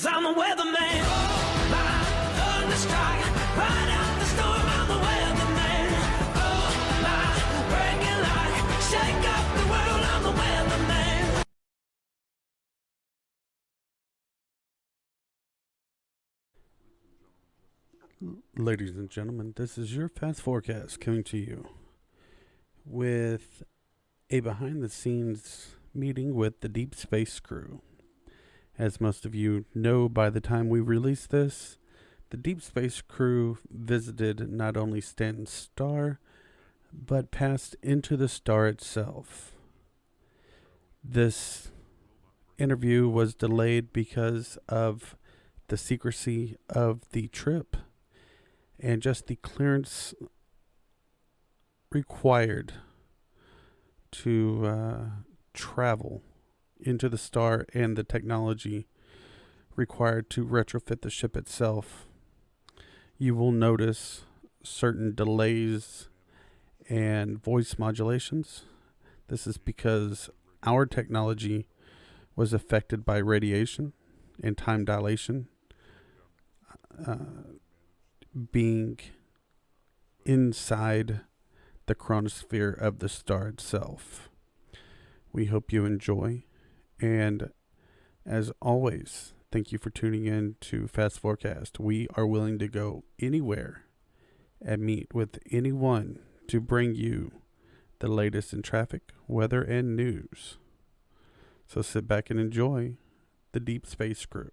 'cause I'm the weatherman. Oh, my thunderstrike, ride out the storm, I'm the weatherman. Oh, my breaking light, shake up the world, I'm the weatherman. Ladies and gentlemen, this is your Fastforecast coming to you with a behind-the-scenes meeting with the Deep Space crew. As most of you know, by the time we release this, the Deep Space crew visited not only Stanton's star, but passed into the star itself. This interview was delayed because of the secrecy of the trip and just the clearance required to travel into the star and the technology required to retrofit the ship itself. You will notice certain delays and voice modulations. This is because our technology was affected by radiation and time dilation, being inside the chronosphere of the star itself. We hope you enjoy, and as always, thank you for tuning in to Fastforecast. We are willing to go anywhere and meet with anyone to bring you the latest in traffic, weather, and news. So sit back and enjoy the Deep Space crew.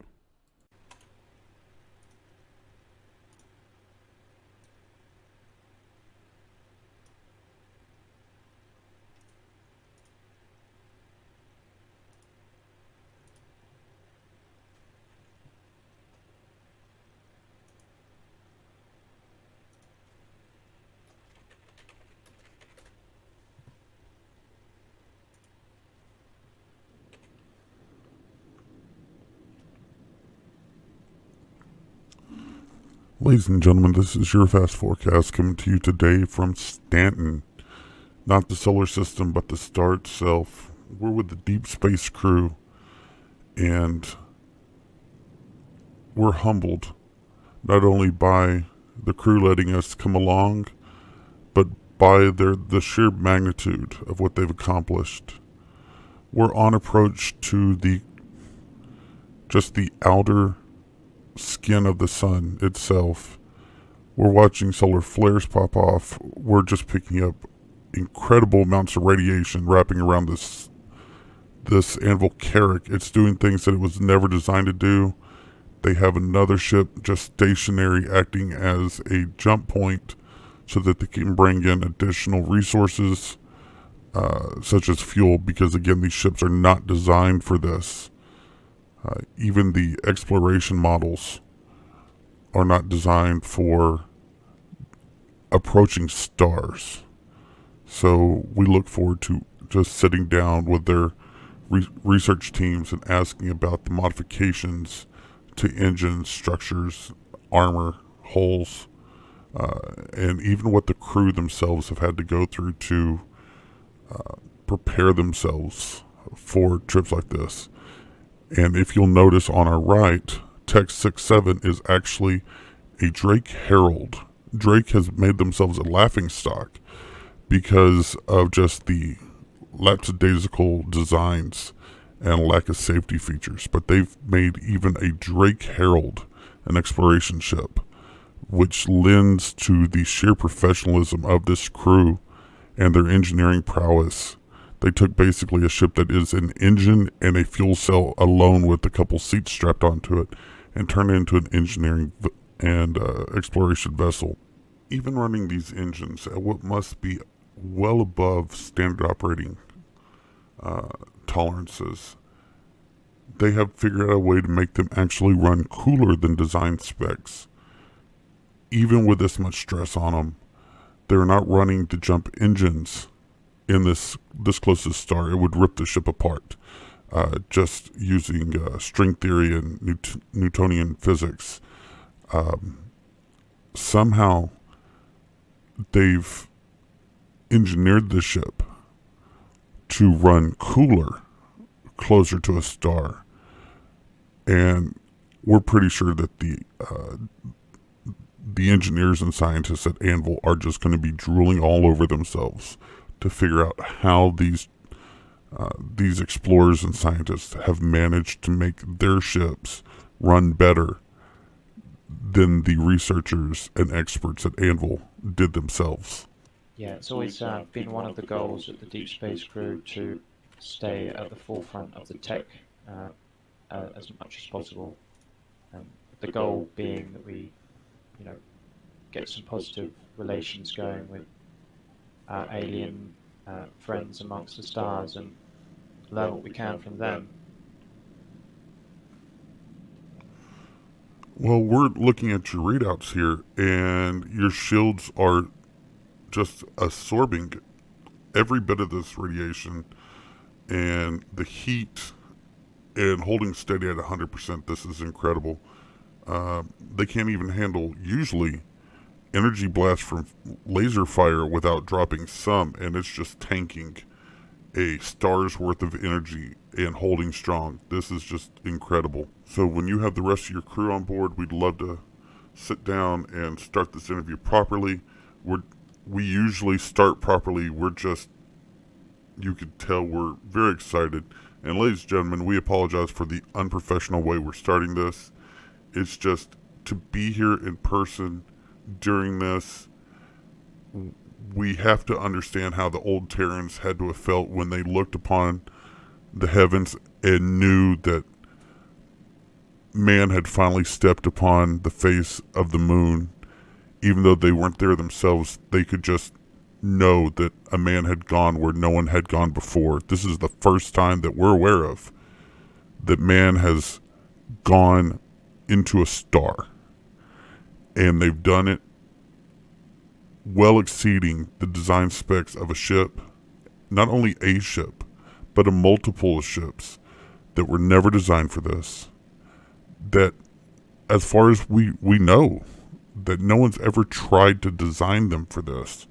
Ladies and gentlemen, this is your Fastforecast coming to you today from Stanton. Not the solar system, but the star itself. We're with the Deep Space crew, and we're humbled not only by the crew letting us come along, but by the sheer magnitude of what they've accomplished. We're on approach to the outer skin of the sun itself. We're watching solar flares pop off. We're just picking up incredible amounts of radiation wrapping around this anvil Carrick. It's doing things that it was never designed to do. They have another ship just stationary, acting as a jump point so that they can bring in additional resources, such as fuel, because again, these ships are not designed for this. Even the exploration models are not designed for approaching stars. So we look forward to just sitting down with their research teams and asking about the modifications to engine structures, armor, hulls, and even what the crew themselves have had to go through to prepare themselves for trips like this. And if you'll notice on our right, Tech 67 is actually a Drake Herald. Drake has made themselves a laughingstock because of just the lackadaisical designs and lack of safety features. But they've made even a Drake Herald, an exploration ship, which lends to the sheer professionalism of this crew and their engineering prowess. They took basically a ship that is an engine and a fuel cell alone with a couple seats strapped onto it and turned it into an engineering and exploration vessel. Even running these engines at what must be well above standard operating tolerances, they have figured out a way to make them actually run cooler than design specs. Even with this much stress on them, they're not running the jump engines in this close to the star. It would rip the ship apart, just using string theory and Newtonian physics. Somehow they've engineered the ship to run cooler, closer to a star. And we're pretty sure that the engineers and scientists at Anvil are just going to be drooling all over themselves to figure out how these explorers and scientists have managed to make their ships run better than the researchers and experts at Anvil did themselves. Yeah, it's always been one of the goals of the Deep Space crew to stay at the forefront of the tech as much as possible. The goal being that we, get some positive relations going with our alien friends amongst the stars and learn what we can from them. Well, we're looking at your readouts here, and your shields are just absorbing every bit of this radiation and the heat and holding steady at 100%. This is incredible. They can't even handle, usually, energy blast from laser fire without dropping some, and it's just tanking a star's worth of energy and holding strong. This is just incredible. So when you have the rest of your crew on board, we'd love to sit down and start this interview properly. We usually start properly. You could tell we're very excited. And ladies and gentlemen, we apologize for the unprofessional way we're starting this. It's just to be here in person during this, we have to understand how the old Terrans had to have felt when they looked upon the heavens and knew that man had finally stepped upon the face of the moon. Even though they weren't there themselves, they could just know that a man had gone where no one had gone before. This is the first time that we're aware of that man has gone into a star. And they've done it well exceeding the design specs of a ship. Not only a ship, but a multiple of ships that were never designed for this. That, as far as we know, that no one's ever tried to design them for this.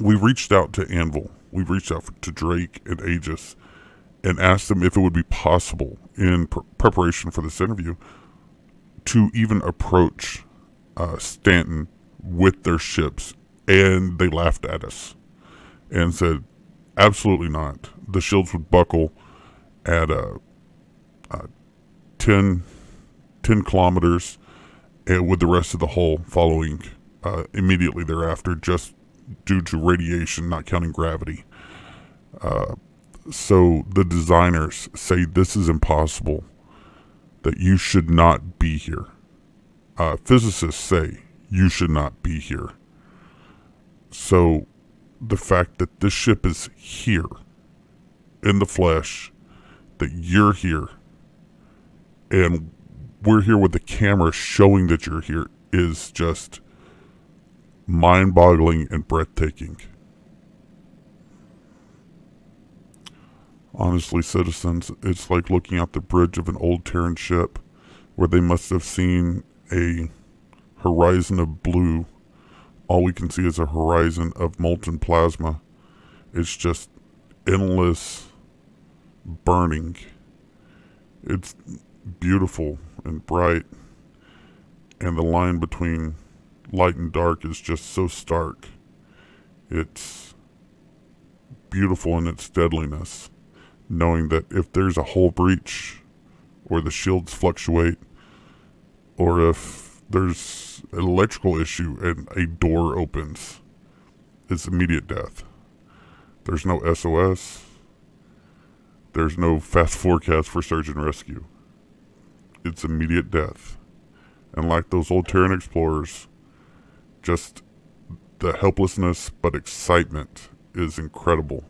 We reached out to Anvil. We reached out to Drake and Aegis and asked them if it would be possible in preparation for this interview to even approach Stanton with their ships, and they laughed at us and said, absolutely not. The shields would buckle at 10 kilometers, and with the rest of the hull following immediately thereafter, just due to radiation, not counting gravity. So the designers say this is impossible, that you should not be here. Physicists say you should not be here. So the fact that this ship is here in the flesh, that you're here, and we're here with the camera showing that you're here, is just mind-boggling and breathtaking. Honestly, citizens, it's like looking out the bridge of an old Terran ship where they must have seen a horizon of blue. All we can see is a horizon of molten plasma. It's just endless burning. It's beautiful and bright, and the line between light and dark is just so stark. It's beautiful in its deadliness, knowing that if there's a hull breach, or the shields fluctuate, or if there's an electrical issue and a door opens, it's immediate death. There's no SOS. There's no fast forecast for search and rescue. It's immediate death. And like those old Terran explorers, just the helplessness but excitement is incredible.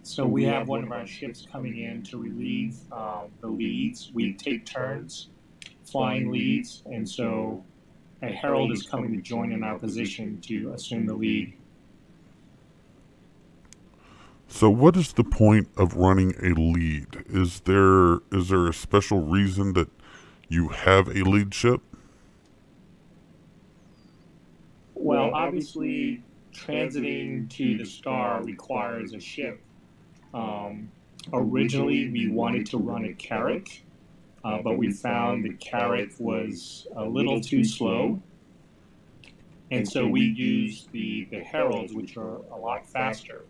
So we have one of our ships coming in to relieve the leads. We take turns flying leads, and so a herald is coming to join in our position to assume the lead. So what is the point of running a lead? Is there a special reason that you have a lead ship? Well, obviously, transiting to the star requires a ship. Originally, we wanted to run a Carrack, but we found the Carrack was a little too slow. And so we used the Heralds, which are a lot faster.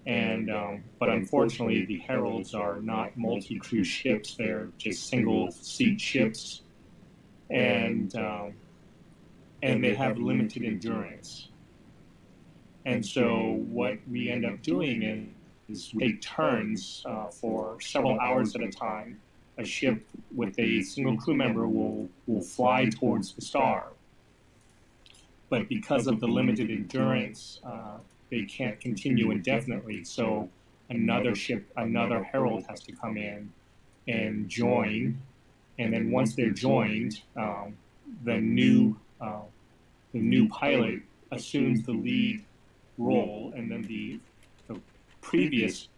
And but unfortunately, the Heralds are not multi-crew ships; they're just single-seat ships, and they have limited endurance. And so what we end up doing is we take turns for several hours at a time. A ship with a single crew member will fly towards the star. But because of the limited endurance, they can't continue indefinitely. So another Herald has to come in and join. And then once they're joined, the new pilot assumes the lead role, and then the previous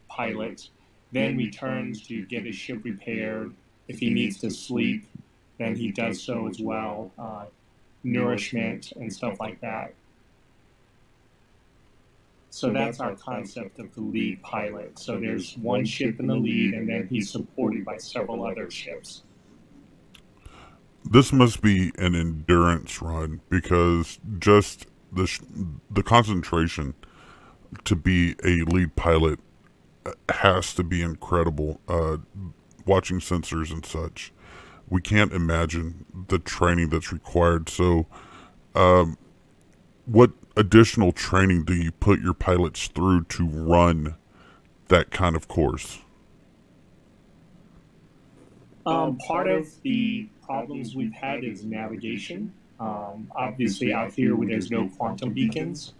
pilot then returns to get his ship repaired. If he needs to sleep, then he does so as well. Nourishment and stuff like that. So that's our concept of the lead pilot. So there's one ship in the lead, and then he's supported by several other ships. This must be an endurance run, because just the concentration to be a lead pilot has to be incredible. Watching sensors and such, we can't imagine the training that's required. So, what additional training do you put your pilots through to run that kind of course? Part of the problems we've had is navigation. Obviously, out here where there's no quantum beacons,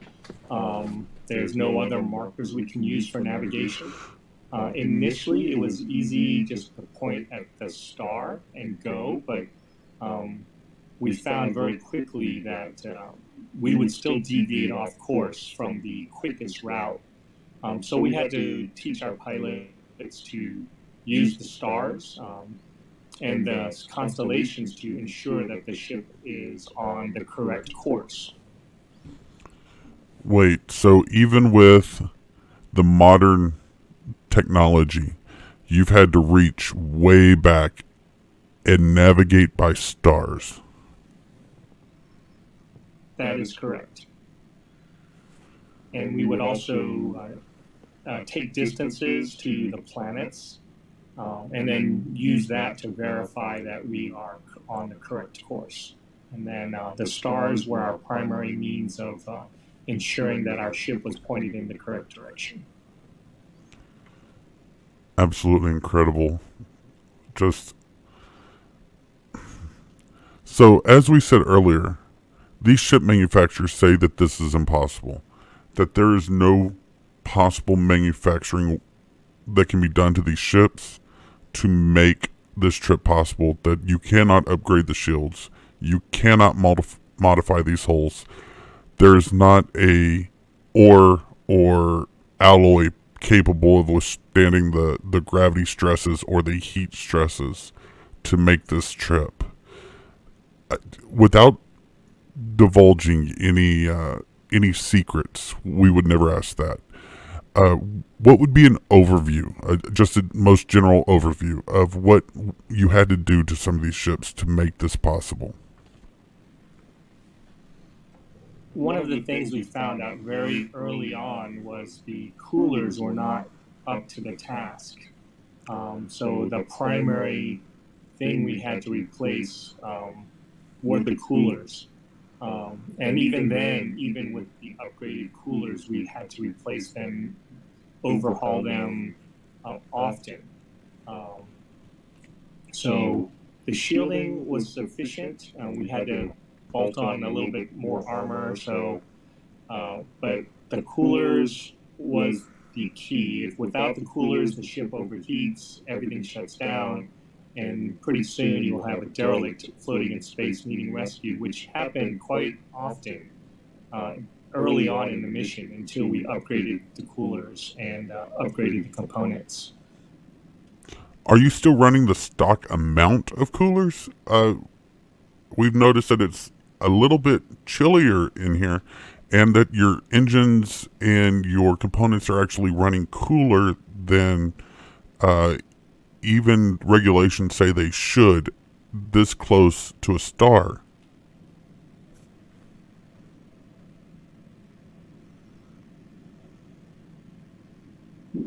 there's no other markers we can use for navigation. Initially, it was easy just to point at the star and go, but we found very quickly that we would still deviate off course from the quickest route. So we had to teach our pilots to use the stars and the constellations to ensure that the ship is on the correct course. Wait, so even with the modern technology, you've had to reach way back and navigate by stars? That is correct. And we would also take distances to the planets and then use that to verify that we are on the correct course. And then the stars were our primary means of ensuring that our ship was pointed in the correct direction. Absolutely incredible. Just so, as we said earlier, these ship manufacturers say that this is impossible, that there is no possible manufacturing that can be done to these ships to make this trip possible, that you cannot upgrade the shields, you cannot modify these hulls. There is not a ore or alloy capable of withstanding the gravity stresses or the heat stresses to make this trip. Without divulging any secrets, we would never ask that. What would be an overview, just a most general overview of what you had to do to some of these ships to make this possible? One of the things we found out very early on was the coolers were not up to the task. So the primary thing we had to replace were the coolers. And even then, even with the upgraded coolers, we had to replace them, overhaul them often. So the shielding was sufficient. We had to bolt on a little bit more armor. So, but the coolers was the key. If without the coolers, the ship overheats, everything shuts down, and pretty soon you'll have a derelict floating in space needing rescue, which happened quite often early on in the mission until we upgraded the coolers and upgraded the components. Are you still running the stock amount of coolers? We've noticed that it's a little bit chillier in here, and that your engines and your components are actually running cooler than even regulations say they should this close to a star.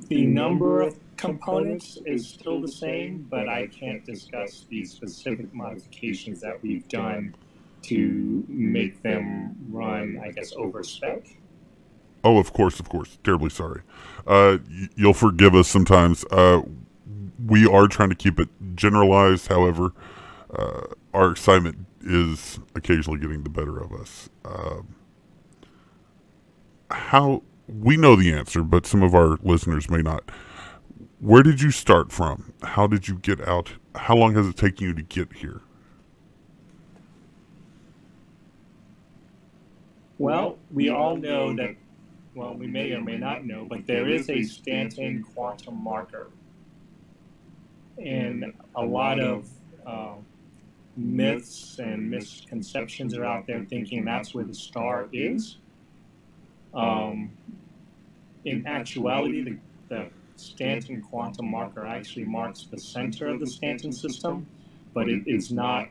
The number of components is still the same, but I can't discuss the specific modifications that we've done to make them run, I guess, over spec. Oh, of course. Terribly sorry. You'll forgive us sometimes. We are trying to keep it generalized. However, our excitement is occasionally getting the better of us. How we know the answer, but some of our listeners may not. Where did you start from? How did you get out? How long has it taken you to get here? Well, we all know that, well, we may or may not know, but there is a Stanton quantum marker. And a lot of myths and misconceptions are out there thinking that's where the star is. In actuality, the Stanton quantum marker actually marks the center of the Stanton system, but it is not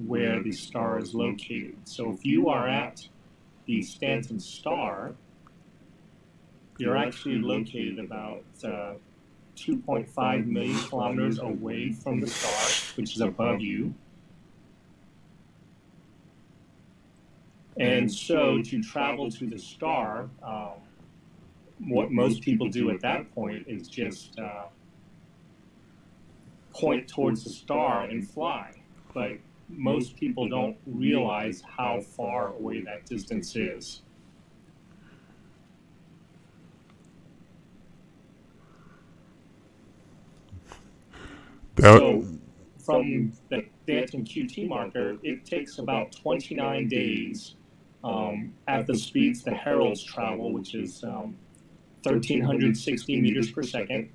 where the star is located. So if you are at the Stanton star, you're actually located about 2.5 million kilometers away from the star, which is above you. And so to travel to the star, what most people do at that point is just point towards the star and fly. But most people don't realize how far away that distance is. So from the Stanton QT marker, it takes about 29 days at the speeds the heralds travel, which is 1,360 meters per second.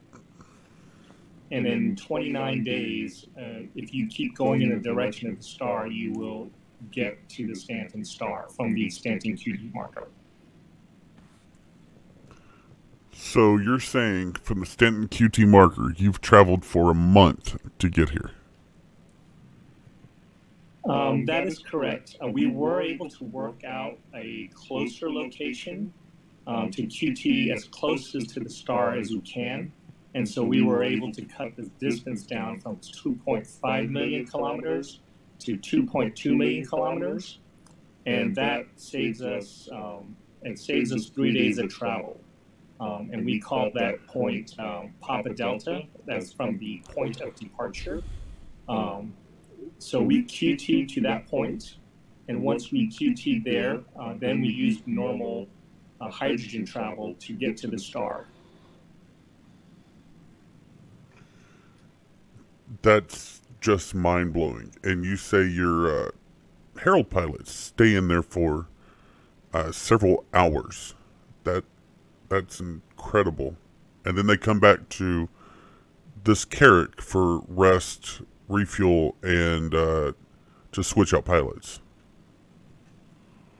And in 29 days, if you keep going in the direction of the star, you will get to the Stanton star from the Stanton QT marker. So you're saying from the Stanton QT marker, you've traveled for a month to get here? That is correct. We were able to work out a closer location to QT as close as to the star as we can. And so we were able to cut the distance down from 2.5 million kilometers to 2.2 million kilometers. And that saves us, 3 days of travel. And we call that point Papa Delta. That's from the point of departure. So we QT to that point, and once we QT there, then we use normal hydrogen travel to get to the star. That's just mind-blowing. And you say your Herald pilots stay in there for several hours. That's incredible. And then they come back to this Carrack for rest, refuel, and to switch out pilots.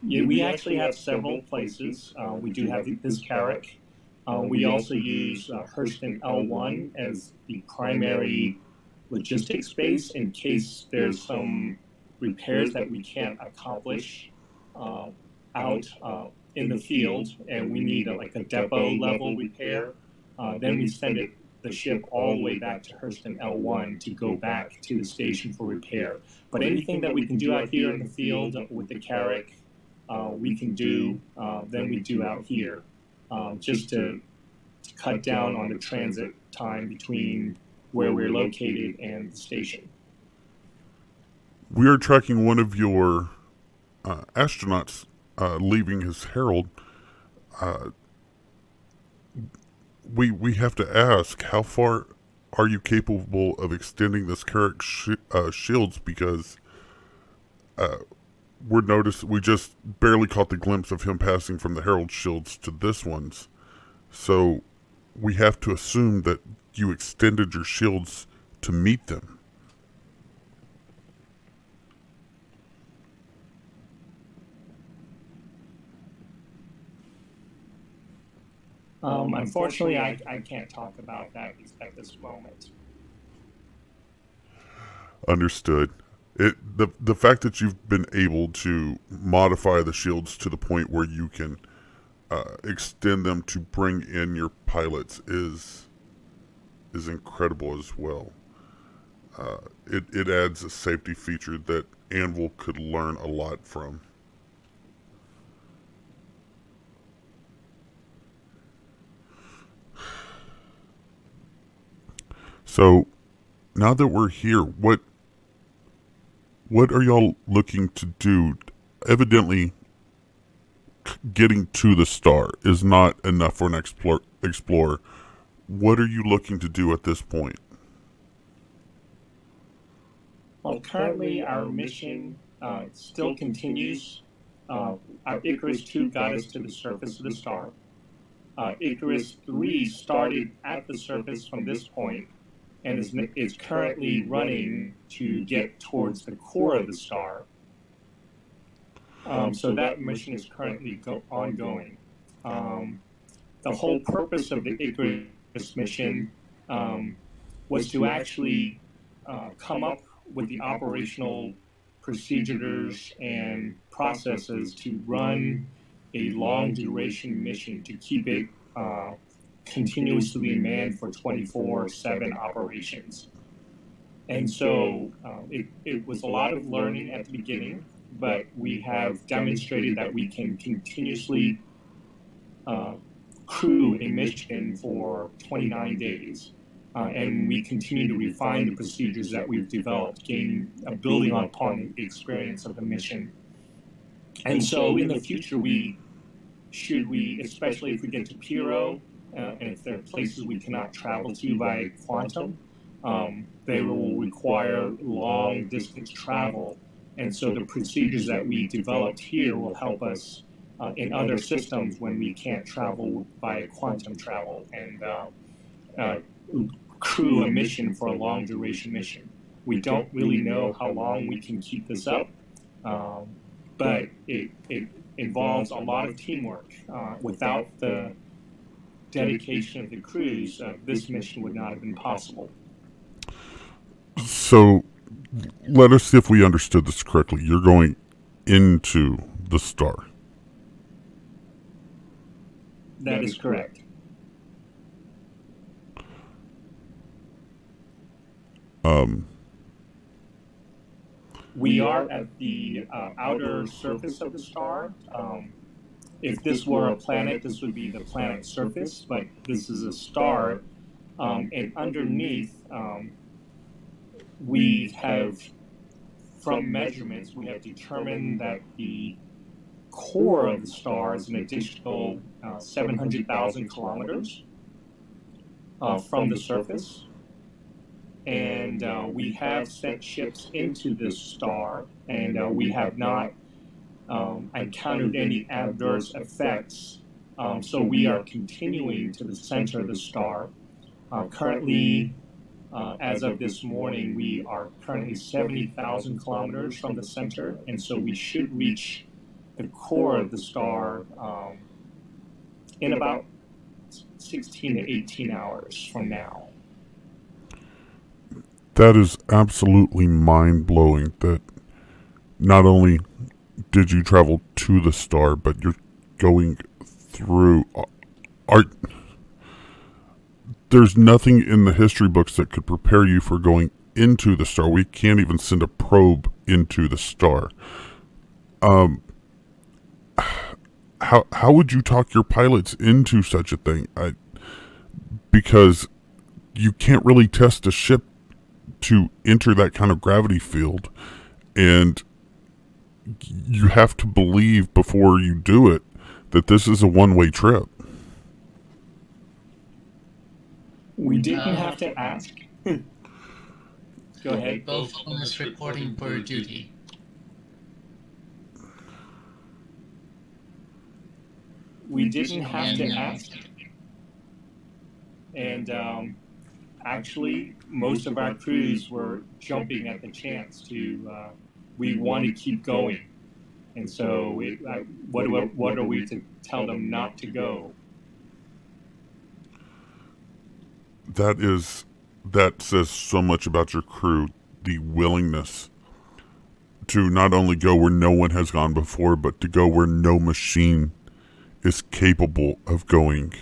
Yeah, we actually have several places. We do have this Carrack. We also use Hurston L1 as the primary logistics base in case there's some repairs that we can't accomplish out in the field, and we need a depot level repair. Then we send the ship all the way back to Hurston L1 to go back to the station for repair. But anything that we can do out here in the field with the Carrack, we can do, then we do out here, just to cut down on the transit time between where we're located and the station. We are tracking one of your astronauts leaving his Herald. We have to ask, how far are you capable of extending this Carrack shields? Because we just barely caught the glimpse of him passing from the Herald shields to this one's. So we have to assume that you extended your shields to meet them. Unfortunately, I can't talk about that at this moment. Understood. The fact that you've been able to modify the shields to the point where you can extend them to bring in your pilots is incredible as well. It adds a safety feature that Anvil could learn a lot from. So now that we're here, what are y'all looking to do? Evidently, getting to the star is not enough for an explorer. What are you looking to do at this point? Well, currently our mission still continues. Our Icarus 2 got us to the surface of the star. Icarus 3 started at the surface from this point and is currently running to get towards the core of the star. So that mission is currently ongoing. The whole purpose of the Icarus mission was to actually come up with the operational procedures and processes to run a long duration mission to keep it continuously manned for 24/7 operations. And so it was a lot of learning at the beginning, but we have demonstrated that we can continuously crew a mission for 29 days. And we continue to refine the procedures that we've developed, building upon the experience of the mission. And so in the future, especially if we get to Piro, and if there are places we cannot travel to by quantum, they will require long distance travel. And so the procedures that we developed here will help us in other systems when we can't travel by quantum travel and crew a mission for a long duration mission. We don't really know how long we can keep this up, but it involves a lot of teamwork. Without the dedication of the crews, this mission would not have been possible. So, let us see if we understood this correctly. You're going into the star. That is correct. We are at the outer surface of the star. If this were a planet, this would be the planet's surface, but this is a star. And underneath, we have, from measurements, we have determined that the core of the star is an additional 700,000 kilometers from the surface. And we have sent ships into this star, and we have not encountered any adverse effects. So we are continuing to the center of the star. Currently, as of this morning, we are currently 70,000 kilometers from the center, and so we should reach the core of the star in about 16 to 18 hours from now. That is absolutely mind-blowing that not only did you travel to the star, but you're going through... There's nothing in the history books that could prepare you for going into the star. We can't even send a probe into the star. How would you talk your pilots into such a thing? Because you can't really test a ship to enter that kind of gravity field, and you have to believe before you do it that this is a one-way trip. We didn't have to ask. Go ahead. Both owners reporting for duty. We didn't have to ask. And actually, most of our crews were jumping at the chance to, we want to keep going. And so what are we to tell them not to go? that says so much about your crew. The willingness to not only go where no one has gone before, but to go where no machine is capable of going.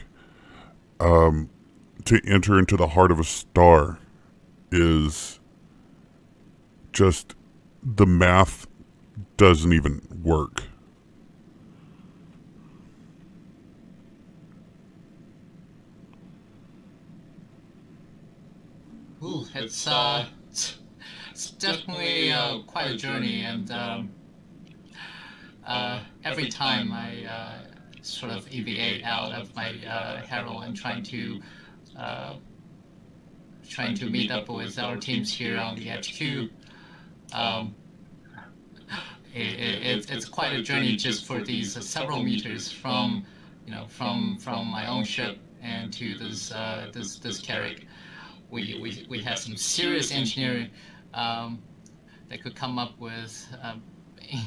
To enter into the heart of a star is just, the math doesn't even work. Ooh, it's definitely quite a journey, and every time I sort of deviate out of my Herald and trying to meet up with our teams here on the HQ. Um, it's quite a journey just for these several meters from my own ship and to this Carrick. We have some serious engineering that could come up with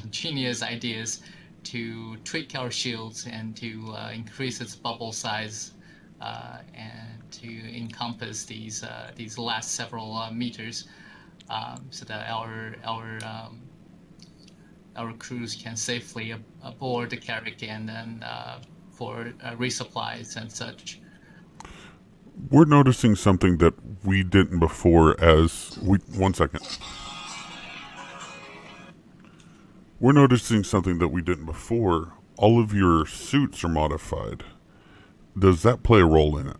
ingenious ideas to tweak our shields and to increase its bubble size and to encompass these last several meters, so that our crews can safely aboard the Carrick and then for resupplies and such. We're noticing something that we didn't before. One second. We're noticing something that we didn't before. All of your suits are modified. Does that play a role in it?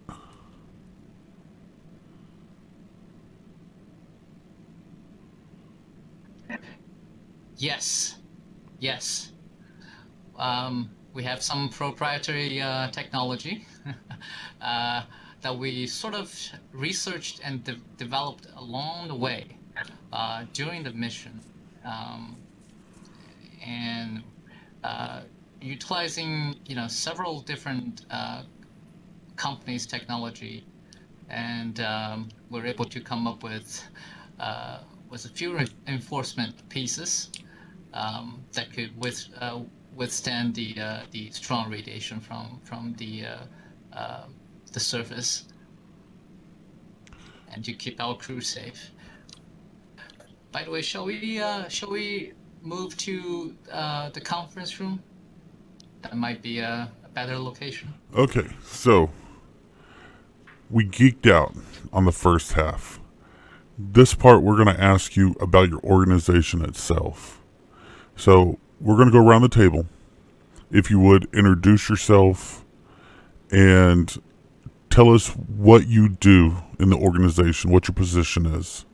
Yes. We have some proprietary technology that we sort of researched and developed along the way during the mission, and utilizing several different companies' technology, and we're able to come up with a few enforcement pieces that could withstand the strong radiation from the surface, and to keep our crew safe. By the way, shall we move to the conference room? That might be a better location. Okay, so we geeked out on the first half. This part, we're going to ask you about your organization itself. So we're going to go around the table. If you would, introduce yourself and tell us what you do in the organization, what your position is.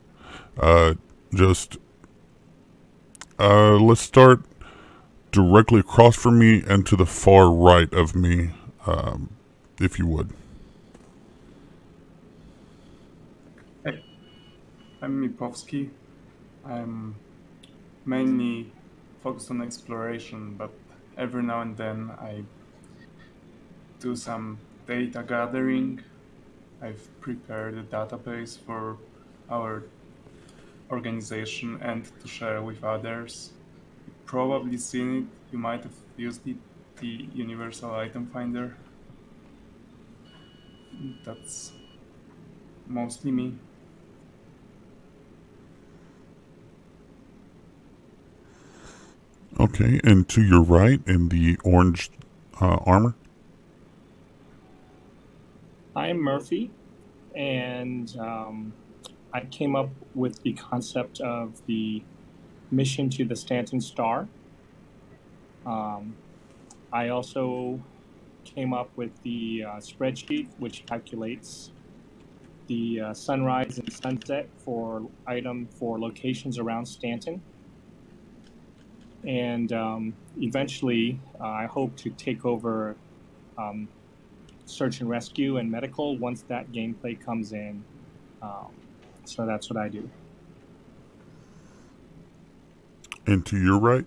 Let's start directly across from me and to the far right of me, if you would. Hey, I'm Mipovsky. I'm mainly focused on exploration, but every now and then I do some data gathering. I've prepared a database for our organization and to share with others. You've probably seen it. You might have used it, the Universal Item Finder. That's mostly me. Okay, and to your right in the orange armor? I'm Murphy, and I came up with the concept of the mission to the Stanton star. I also came up with the spreadsheet which calculates the sunrise and sunset for locations around Stanton. And eventually, I hope to take over search and rescue and medical once that gameplay comes in. So that's what I do. And to your right?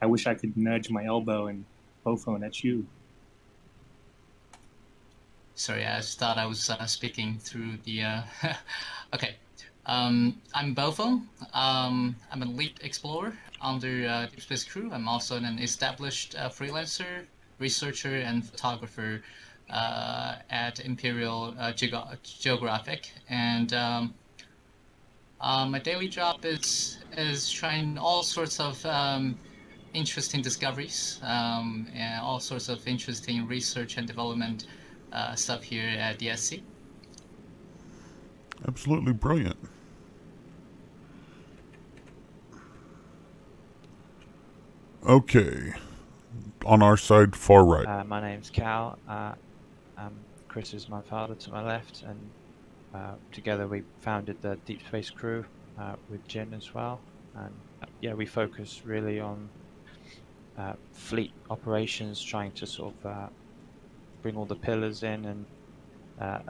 I wish I could nudge my elbow and bowphone at you. Sorry, I just thought I was speaking through the. Okay. I'm Bofo. I'm an elite explorer under Deep Space Crew. I'm also an established freelancer, researcher, and photographer at Imperial Geographic. And my daily job is trying all sorts of interesting discoveries and all sorts of interesting research and development stuff here at DSC. Absolutely brilliant. Okay. On our side, far right. My name's Cal. Chris is my father to my left, and together we founded the Deep Space Crew with Jin as well. And yeah, we focus really on fleet operations, trying to sort of bring all the pillars in and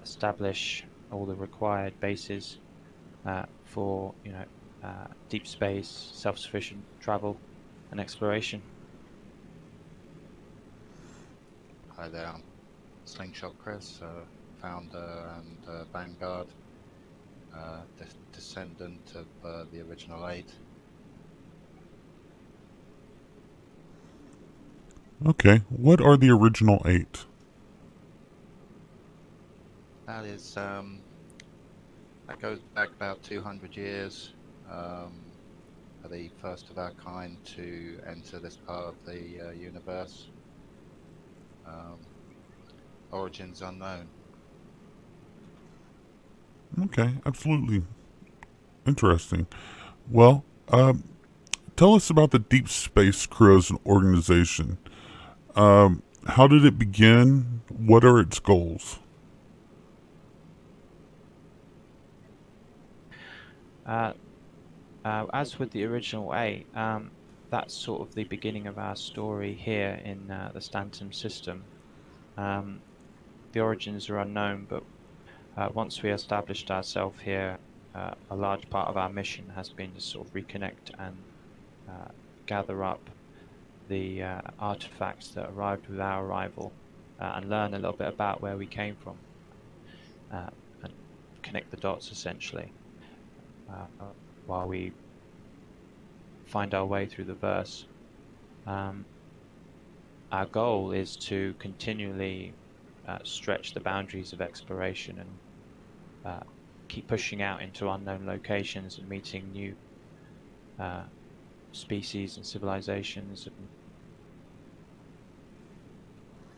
establish all the required bases for deep space, self-sufficient travel and exploration. Hi there, I'm Slingshot Chris, founder and vanguard, descendant of the original 8. Okay. What are the original 8? That is, that goes back about 200 years. The first of our kind to enter this part of the universe. Origins unknown. Okay. Absolutely interesting. Well, tell us about the Deep Space Crew as an organization. How did it begin? What are its goals? As with the original 8, that's sort of the beginning of our story here in the Stanton system. The origins are unknown, but once we established ourselves here, a large part of our mission has been to sort of reconnect and gather up the artifacts that arrived with our arrival and learn a little bit about where we came from and connect the dots essentially while we find our way through the verse. Our goal is to continually stretch the boundaries of exploration and keep pushing out into unknown locations and meeting new species and civilizations. And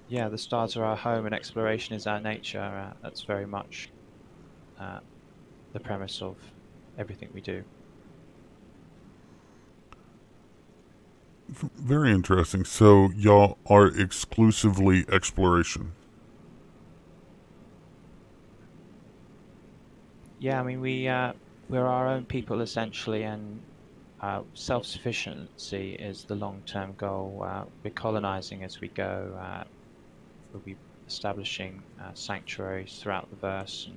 yeah, the stars are our home and exploration is our nature. That's very much the premise of everything we do. Very interesting. So y'all are exclusively exploration. Yeah, I mean we're our own people essentially, and self-sufficiency is the long-term goal. We're colonizing as we go. We'll be establishing sanctuaries throughout the verse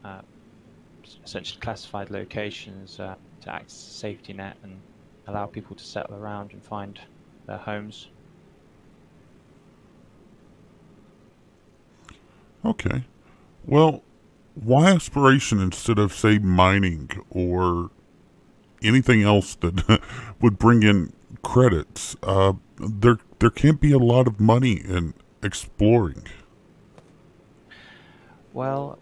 and essentially classified locations to act as a safety net and allow people to settle around and find their homes. Okay. Well, why exploration instead of, say, mining or anything else that would bring in credits? There can't be a lot of money in exploring. Well,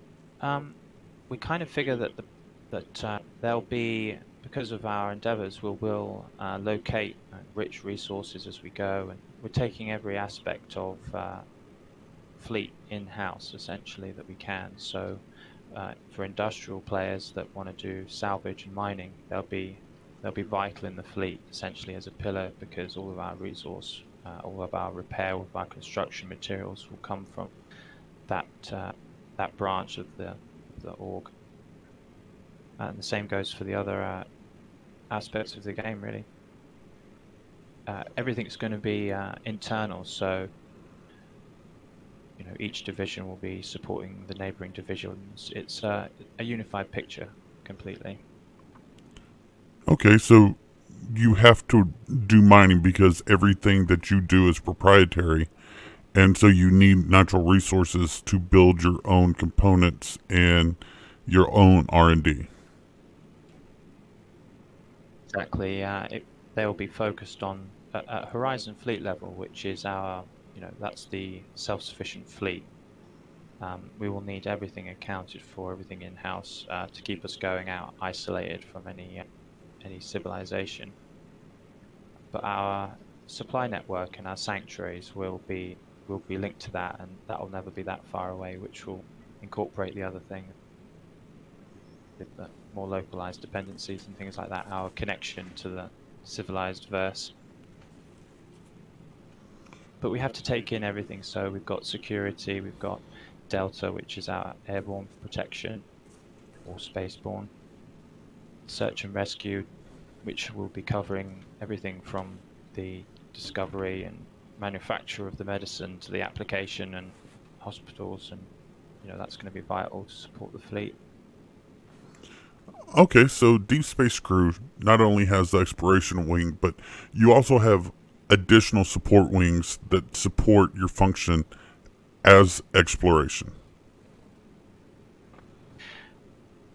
we kind of figure that there'll be, because of our endeavors, we'll locate rich resources as we go, and we're taking every aspect of fleet in-house essentially that we can. So for industrial players that want to do salvage and mining, they'll be vital in the fleet essentially as a pillar, because all of our resource, all of our repair, all of our construction materials will come from that branch of the org. And the same goes for the other aspects of the game, really. Everything's going to be internal, so each division will be supporting the neighboring divisions. It's a unified picture completely. Okay, so you have to do mining because everything that you do is proprietary, and so you need natural resources to build your own components and your own R&D. Exactly. They'll be focused on at Horizon Fleet level, which is our, that's the self-sufficient fleet. We will need everything accounted for, everything in-house, to keep us going out, isolated from any civilization. But our supply network and our sanctuaries will be linked to that, and that will never be that far away, which will incorporate the other thing, with the more localized dependencies and things like that, our connection to the civilized verse. But we have to take in everything, so we've got security, we've got Delta, which is our airborne protection, or spaceborne, search and rescue, which will be covering everything from the discovery and manufacture of the medicine to the application and hospitals, and that's going to be vital to support the fleet. Okay, so Deep Space Crew not only has the exploration wing, but you also have additional support wings that support your function as exploration.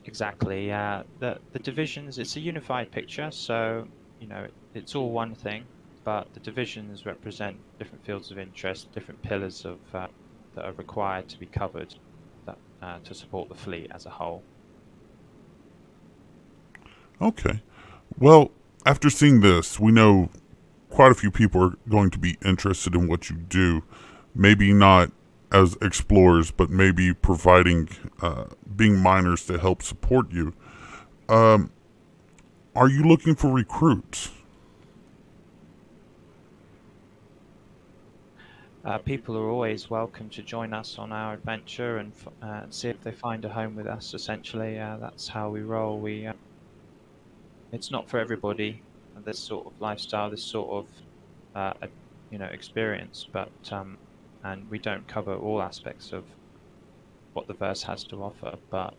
Exactly. The divisions, it's a unified picture, so it's all one thing, but the divisions represent different fields of interest, different pillars of that are required to be covered to support the fleet as a whole. Okay. Well, after seeing this, we know quite a few people are going to be interested in what you do. Maybe not as explorers, but maybe providing, being miners to help support you. Are you looking for recruits? People are always welcome to join us on our adventure and see if they find a home with us. Essentially, that's how we roll. It's not for everybody, this sort of lifestyle, this sort of experience, but and we don't cover all aspects of what the verse has to offer, but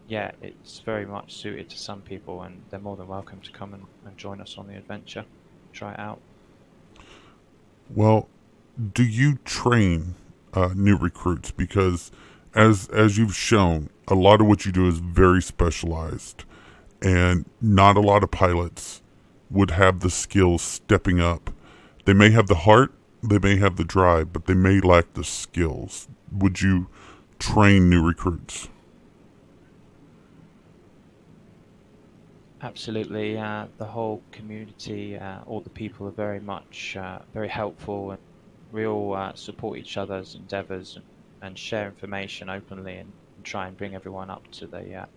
it's very much suited to some people, and they're more than welcome to come and join us on the adventure, try it out. Well, do you train new recruits? Because as you've shown, a lot of what you do is very specialized, and not a lot of pilots would have the skills stepping up. They may have the heart, they may have the drive, but they may lack the skills. Would you train new recruits? Absolutely. The whole community, all the people are very much very helpful, and we all support each other's endeavors and share information openly, and try and bring everyone up to the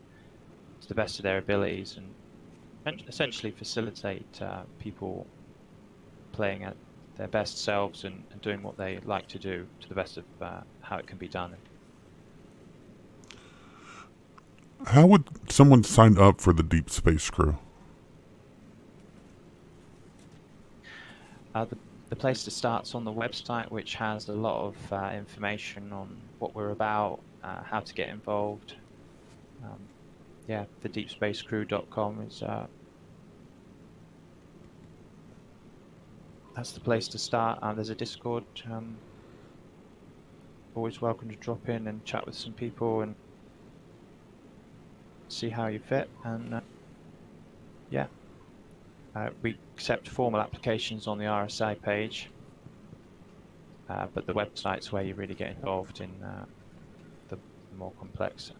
best of their abilities, and essentially facilitate people playing at their best selves and doing what they like to do to the best of how it can be done. How would someone sign up for the Deep Space Crew? The place to start's on the website, which has a lot of information on what we're about, how to get involved. The deepspacecrew.com is that's the place to start. There's a Discord. Always welcome to drop in and chat with some people and see how you fit. And we accept formal applications on the RSI page, but the website's where you really get involved in the more complex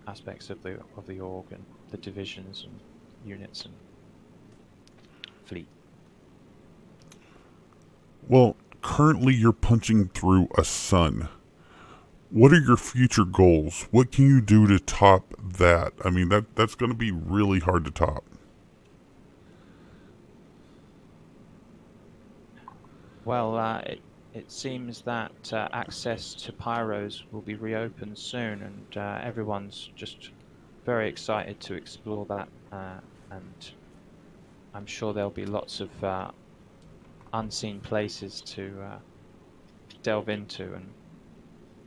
aspects of the org and the divisions and units and fleet. Well, currently you're punching through a sun. What are your future goals? What can you do to top that? I mean, that's going to be really hard to top. Well, it seems that access to pyros will be reopened soon, and everyone's just very excited to explore that, and I'm sure there'll be lots of unseen places to delve into, and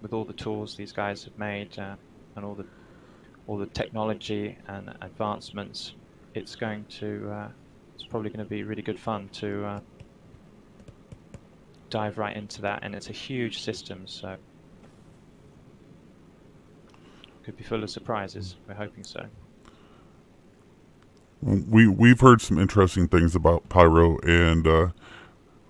with all the tools these guys have made and all the technology and advancements, it's probably going to be really good fun to dive right into that, and it's a huge system, so could be full of surprises. We're hoping so. We've heard some interesting things about Pyro, and the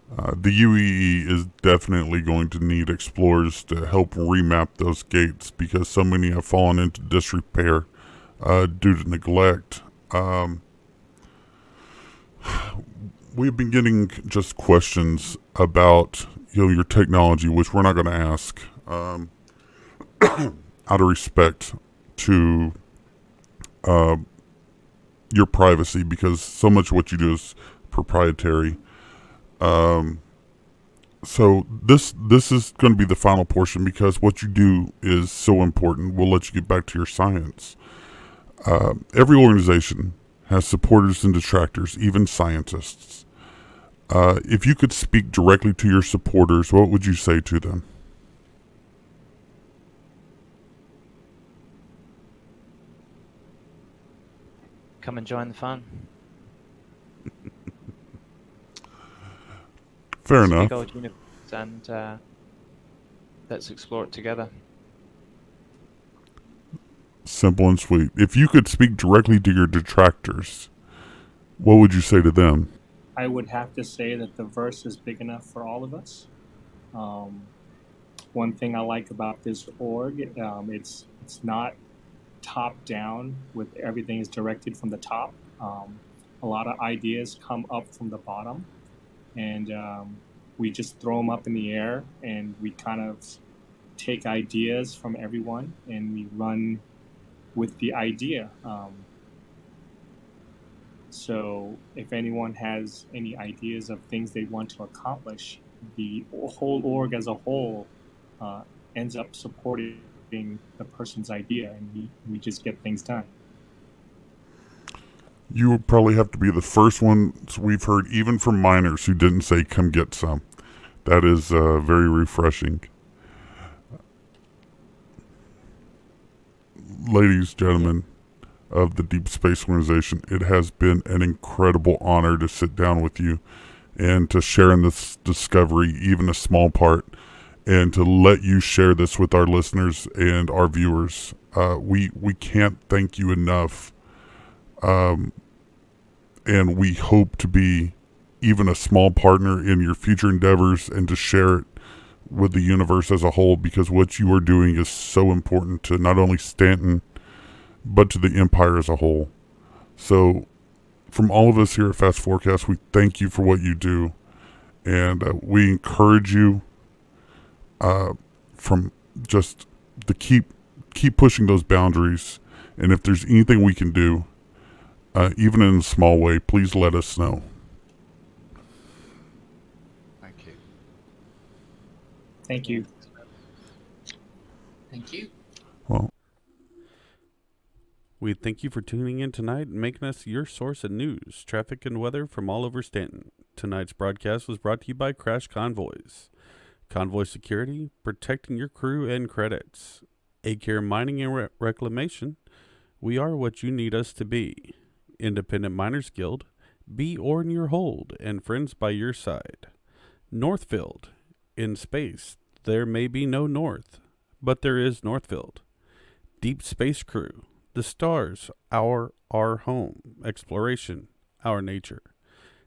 UEE is definitely going to need explorers to help remap those gates, because so many have fallen into disrepair due to neglect. We've been getting just questions about your technology, which we're not going to ask out of respect to your privacy, because so much of what you do is proprietary. So this is going to be the final portion, because what you do is so important. We'll let you get back to your science. Every organization has supporters and detractors, even scientists. If you could speak directly to your supporters, what would you say to them? Come and join the fun. Fair It's a enough. big old universe, and let's explore it together. Simple and sweet. If you could speak directly to your detractors, what would you say to them? I would have to say that the verse is big enough for all of us. One thing I like about this org, it's not top down with everything is directed from the top. A lot of ideas come up from the bottom, and we just throw them up in the air, and we kind of take ideas from everyone and we run with the idea. So if anyone has any ideas of things they want to accomplish, the whole org as a whole ends up supporting the person's idea, and we just get things done. You would probably have to be the first ones we've heard, even from miners, who didn't say, come get some. That is very refreshing. Ladies, gentlemen of the Deep Space Organization, it has been an incredible honor to sit down with you and to share in this discovery, even a small part, and to let you share this with our listeners and our viewers. We can't thank you enough. And we hope to be even a small partner in your future endeavors, and to share it with the universe as a whole, because what you are doing is so important to not only Stanton, but to the Empire as a whole. So from all of us here at Fastforecast, we thank you for what you do, and we encourage you from just to keep pushing those boundaries. And if there's anything we can do, even in a small way, please let us know. Thank you. Thank you. Thank you. Well, we thank you for tuning in tonight and making us your source of news, traffic, and weather from all over Stanton. Tonight's broadcast was brought to you by Crash Convoys. Convoy Security, protecting your crew and credits. A-Care Mining and Reclamation. We are what you need us to be. Independent Miners Guild, be Ore in your hold, and friends by your side. Northfield, in space, there may be no north, but there is Northfield. Deep Space Crew, the stars, our home, exploration, our nature.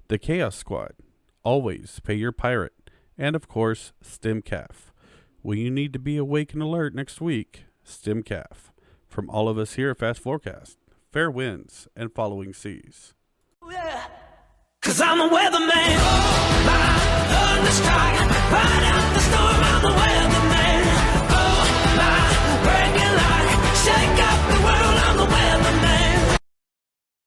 The Chaos Squad, always pay your pirate, and of course, STEMCAF. When you need to be awake and alert next week, STEMCAF. From all of us here at Fastforecast, fair winds and following seas. Yeah, 'cause I'm a weatherman. Oh, by thunderstrike, ride out the storm, I'm a weatherman.